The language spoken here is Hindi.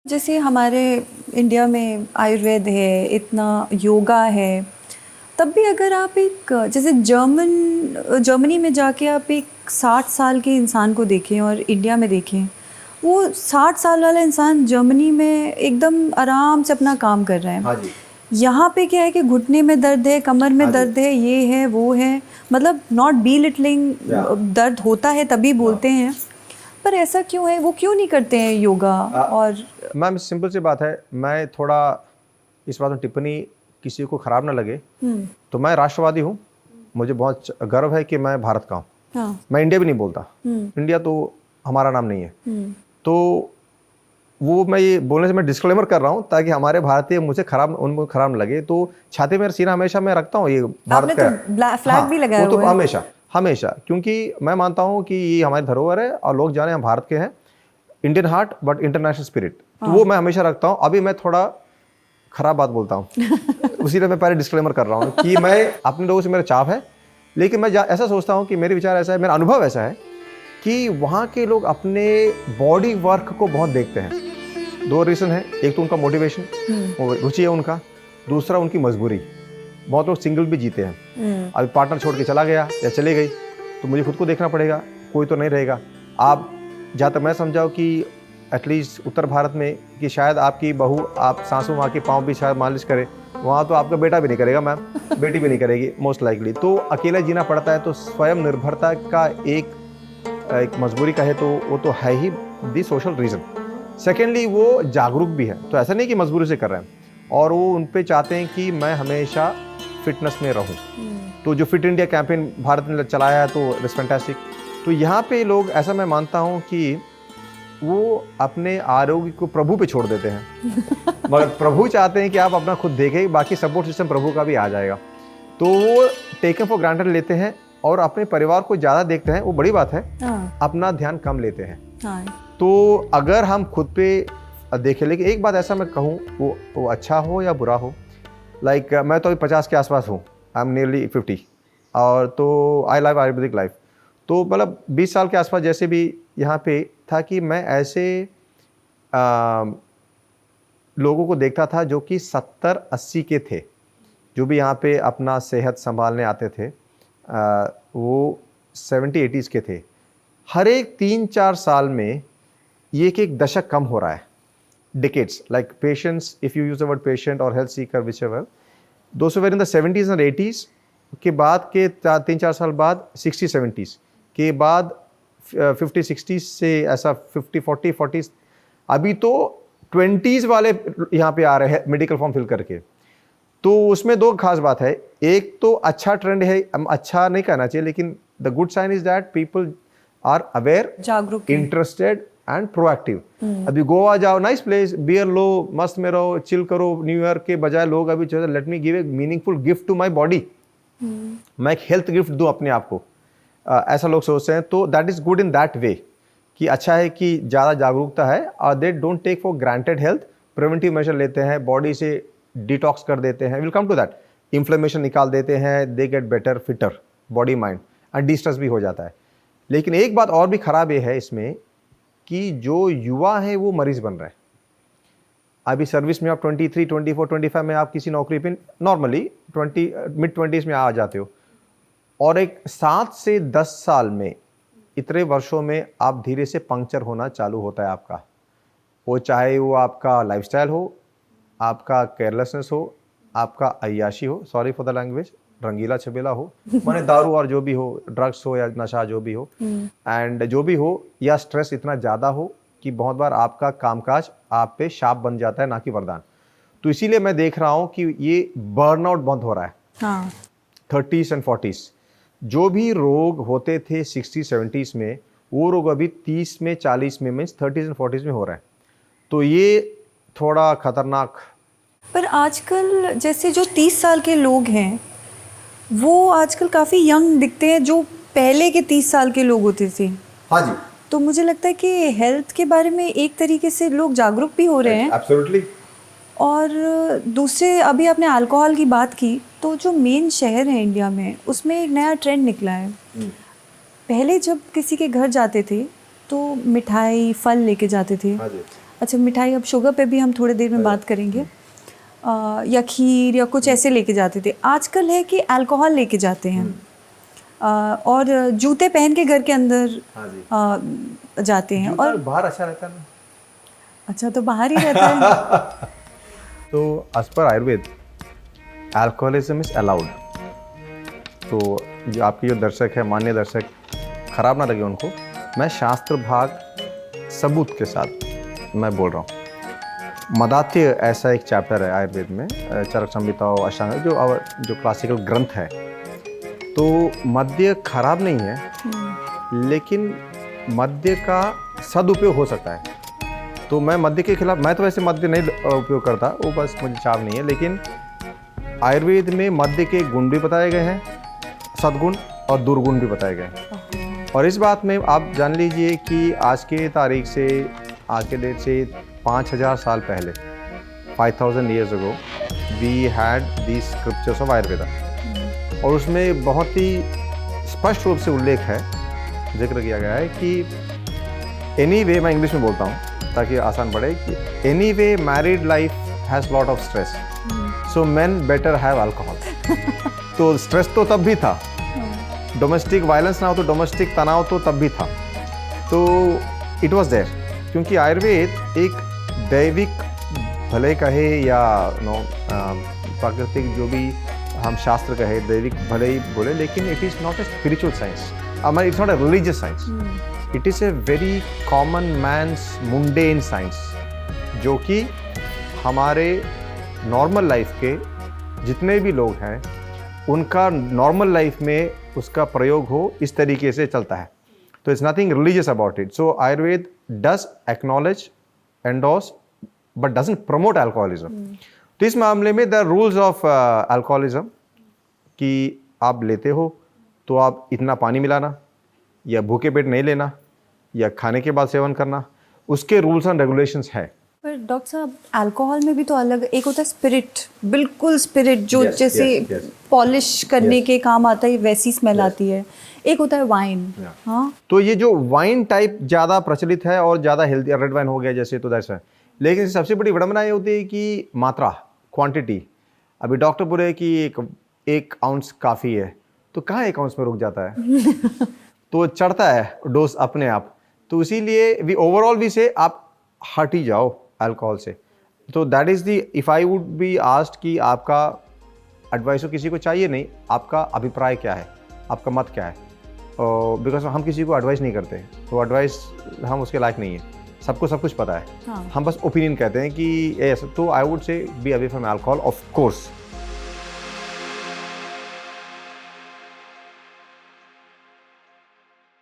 जैसे हमारे इंडिया में आयुर्वेद है, इतना योगा है, तब भी अगर आप एक जैसे जर्मनी में जाके आप एक 60 साल के इंसान को देखें और इंडिया में देखें, वो 60 साल वाला इंसान जर्मनी में एकदम आराम से अपना काम कर रहा हाँ है। जी। यहाँ पे क्या है कि घुटने में दर्द है, कमर में हाँ जी। दर्द है, ये है वो है, मतलब नॉट बी लिटलिंग, या दर्द होता है तभी हाँ बोलते हैं। पर ऐसा क्यों है, वो क्यों नहीं करते हैं योगा? और मैम सिंपल सी बात है, मैं थोड़ा इस बात में टिप्पणी किसी को खराब ना लगे, तो मैं राष्ट्रवादी हूँ। मुझे बहुत गर्व है कि मैं भारत का हूँ। हाँ, मैं इंडिया भी नहीं बोलता, इंडिया तो हमारा नाम नहीं है। तो वो मैं ये बोलने से मैं डिस्क्लेमर कर रहा हूँ ताकि हमारे भारतीय मुझे खराब उनको खराब न लगे। तो छाती में सीना हमेशा मैं रखता हूँ, ये भारत आपने का तो फ्लैग हाँ, भी लगाया वो तो हुआ है। हमेशा हमेशा, क्योंकि मैं मानता हूँ कि ये हमारी धरोहर है और लोग जाने हम भारत के हैं। Indian heart but international spirit, तो वो मैं हमेशा रखता हूँ। अभी मैं थोड़ा खराब बात बोलता हूँ उसी लिए मैं पहले डिस्क्लेमर कर रहा हूँ कि मैं अपने लोगों से मेरा चाव है, लेकिन मैं ऐसा सोचता हूँ कि मेरे विचार ऐसा है, मेरा अनुभव ऐसा है कि वहाँ के लोग अपने बॉडी वर्क को बहुत देखते हैं। दो रीज़न है, एक तो उनका मोटिवेशन, रुचि है उनका, दूसरा उनकी मजबूरी। बहुत लोग सिंगल भी जीते हैं। अभी पार्टनर छोड़ के चला गया या चली गई तो मुझे खुद को देखना पड़ेगा, कोई तो नहीं रहेगा। आप जहाँ तक मैं समझाऊँ कि एटलीस्ट उत्तर भारत में कि शायद आपकी बहू आप सासू माँ के पाँव भी शायद मालिश करे, वहाँ तो आपका बेटा भी नहीं करेगा मैम, बेटी भी नहीं करेगी मोस्ट लाइकली। तो अकेला जीना पड़ता है, तो स्वयं निर्भरता का एक मजबूरी का है, तो वो तो है ही दी सोशल रीज़न। सेकेंडली वो जागरूक भी है, तो ऐसा नहीं कि मजबूरी से कर रहे हैं, और वो उन पे चाहते हैं कि मैं हमेशा फिटनेस में रहूं। तो जो फिट इंडिया कैंपेन भारत ने चलाया है, तो इट्स फैंटास्टिक। तो यहाँ पे लोग, ऐसा मैं मानता हूँ कि वो अपने आरोग्य को प्रभु पे छोड़ देते हैं मगर प्रभु चाहते हैं कि आप अपना खुद देखें, बाकी सपोर्ट सिस्टम प्रभु का भी आ जाएगा। तो वो टेकन फॉर ग्रांटेड लेते हैं और अपने परिवार को ज़्यादा देखते हैं, वो बड़ी बात है। अपना ध्यान कम लेते हैं। तो अगर हम खुद पे देखें, लेकिन एक बात ऐसा मैं कहूँ, वो अच्छा हो या बुरा हो, लाइक मैं तो अभी 50 के आसपास हूँ, आई एम नियरली 50, और तो आई लाइव आयुर्वेदिक लाइफ। तो मतलब 20 साल के आसपास जैसे भी यहाँ पे था कि मैं ऐसे लोगों को देखता था जो कि 70-80 के थे, जो भी यहाँ पे अपना सेहत संभालने आते थे। वो 70-80s के थे। हर एक 3-4 साल में ये एक दशक कम हो रहा है, decades, like patients, if you use the word patient or health seeker, whichever, those who were in the 70s and 80s के बाद के 3-4 साल बाद 60-70s के बाद 50-60s से ऐसा 50-40-40s, अभी तो 20s वाले यहाँ पे आ रहे हैं मेडिकल फॉर्म फिल करके। तो उसमें दो खास बात है, एक तो अच्छा ट्रेंड है, अच्छा नहीं कहना चाहिए, लेकिन the good sign is that people are aware, जागरूक, इंटरेस्टेड एंड प्रोएक्टिव। अभी गोवा जाओ, नाइस प्लेस, बियर लो, मस्त में रहो, चिल करो। न्यू ईयर के बजाय लोग अभी चाहते let me give a meaningful gift to my body, मैं एक हेल्थ गिफ्ट दूं अपने आप को, ऐसा लोग सोचते हैं। तो that is good in that way कि अच्छा है कि ज़्यादा जागरूकता है, और they don't take for granted health, preventive measure लेते हैं, बॉडी से डिटॉक्स कर देते हैं, will come to that, inflammation निकाल देते हैं, they get better, fitter body mind, and distress भी हो जाता है। लेकिन एक बात और भी खराब ये है इसमें कि जो युवा है वो मरीज बन रहे हैं। अभी सर्विस में आप 23, 24, 25 में आप किसी नौकरी पे नॉर्मली मिड 20s में आ जाते हो, और एक 7 से 10 साल में, इतने वर्षों में आप धीरे से पंक्चर होना चालू होता है आपका। वो चाहे वो आपका लाइफस्टाइल हो, आपका केयरलेसनेस हो, आपका अय्याशी हो, सॉरी फॉर द लैंग्वेज, रंगीला छबेला हो, माने दारू और जो भी हो, ड्रग्स हो या नशा जो भी हो, एंड जो भी हो, या स्ट्रेस इतना ज़्यादा हो कि बहुत बार आपका कामकाज आप पे शाप बन जाता है, ना कि वरदान। तो इसीलिए मैं देख रहा हूँ कि ये बर्नआउट बहुत हो रहा है। 30s एंड 40s जो भी रोग होते थे 60-70s में, वो रोग अभी 30 में, 40 में, मीन्स 30s एंड 40s में हो रहा है। तो ये थोड़ा खतरनाक। पर आजकल जैसे जो 30 साल के लोग हैं वो आजकल काफ़ी यंग दिखते हैं, जो पहले के 30 साल के लोग होते थे। हाँ जी। तो मुझे लगता है कि हेल्थ के बारे में एक तरीके से लोग जागरूक भी हो रहे हैं। एब्सोल्युटली। और दूसरे, अभी आपने अल्कोहल की बात की, तो जो मेन शहर है इंडिया में, उसमें एक नया ट्रेंड निकला है। पहले जब किसी के घर जाते थे तो मिठाई, फल लेके जाते थे। हाँ जी। अच्छा मिठाई, अब शुगर पे भी हम थोड़ी देर में बात करेंगे। या खीर या कुछ ऐसे लेके जाते थे, आजकल है कि अल्कोहल लेके जाते हैं। और जूते पहन के घर के अंदर जाते हैं। और बाहर अच्छा रहता है ना। अच्छा, तो बाहर ही रहता है। तो as per Ayurveda alcoholism is allowed. तो जो आपके जो दर्शक है, मान्य दर्शक, खराब ना लगे उनको, मैं शास्त्र भाग सबूत के साथ मैं बोल रहा हूँ। मदात्य ऐसा एक चैप्टर है आयुर्वेद में, चरक संहिता और अष्टांग, जो क्लासिकल ग्रंथ है। तो मद्य खराब नहीं है, लेकिन मद्य का सदुपयोग हो सकता है। तो मैं मद्य के खिलाफ, मैं तो वैसे मद्य नहीं उपयोग करता, वो बस मुझे चाव नहीं है। लेकिन आयुर्वेद में मद्य के गुण भी बताए गए हैं, सद्गुण और दुर्गुण भी बताए गए हैं। और इस बात में आप जान लीजिए कि आज के तारीख से, आज के डेट से 5000 साल पहले, 5000 years ago, we had these scriptures of Ayurveda। और उसमें बहुत ही स्पष्ट रूप से उल्लेख है, जिक्र किया गया है कि anyway, मैं इंग्लिश में बोलता हूँ ताकि आसान पड़े, कि anyway married life has lot of stress, so men better have alcohol। तो स्ट्रेस तो तब भी था, डोमेस्टिक वायलेंस ना हो तो डोमेस्टिक तनाव तो तब भी था, तो इट वॉज देयर। क्योंकि आयुर्वेद एक दैविक भले कहे या प्राकृतिक, जो भी हम शास्त्र कहे, दैविक भले ही बोले, लेकिन it is not a spiritual science, it's not a religious science, it is a very common man's mundane science, जो कि हमारे नॉर्मल लाइफ के जितने भी लोग हैं उनका नॉर्मल लाइफ में उसका प्रयोग हो, इस तरीके से चलता है। तो it's nothing religious about it. So Ayurveda does acknowledge, endorse, but doesn't promote alcoholism. तो इस मामले में द रूल्स ऑफ अल्कोहलिज्म कि आप लेते हो तो आप इतना पानी मिलाना, या भूखे पेट नहीं लेना, या खाने के बाद सेवन करना, उसके रूल्स एंड रेगुलेशंस है। पर डॉक्टर साहब, अल्कोहल में भी तो अलग, एक होता है स्पिरिट, बिल्कुल स्पिरिट, जो जैसे पॉलिश करने के काम आता है, वैसी स्मेल आती है। एक होता है वाइन। हाँ, तो ये जो वाइन टाइप ज़्यादा प्रचलित है और ज़्यादा हेल्दी, रेड वाइन हो गया जैसे, तो दैट्स है। लेकिन सबसे बड़ी विडंबना ये होती है कि मात्रा, क्वांटिटी। अभी डॉक्टर बोले कि एक आउंस काफ़ी है, तो कहाँ 1 आउंस में रुक जाता है? तो चढ़ता है डोज अपने आप। तो इसीलिए ओवरऑल भी से आप हट ही जाओ अल्कोहल से। तो that is the, if I would be asked कि आपका एडवाइस हो, किसी को चाहिए नहीं, आपका अभिप्राय क्या है, आपका मत क्या है? बिकॉज हम किसी को एडवाइस नहीं करते, तो एडवाइस हम उसके लायक नहीं है, सबको सब कुछ पता है। हाँ। हम बस ओपिनियन कहते हैं कि ऐसा। तो I would say be away from alcohol, of course.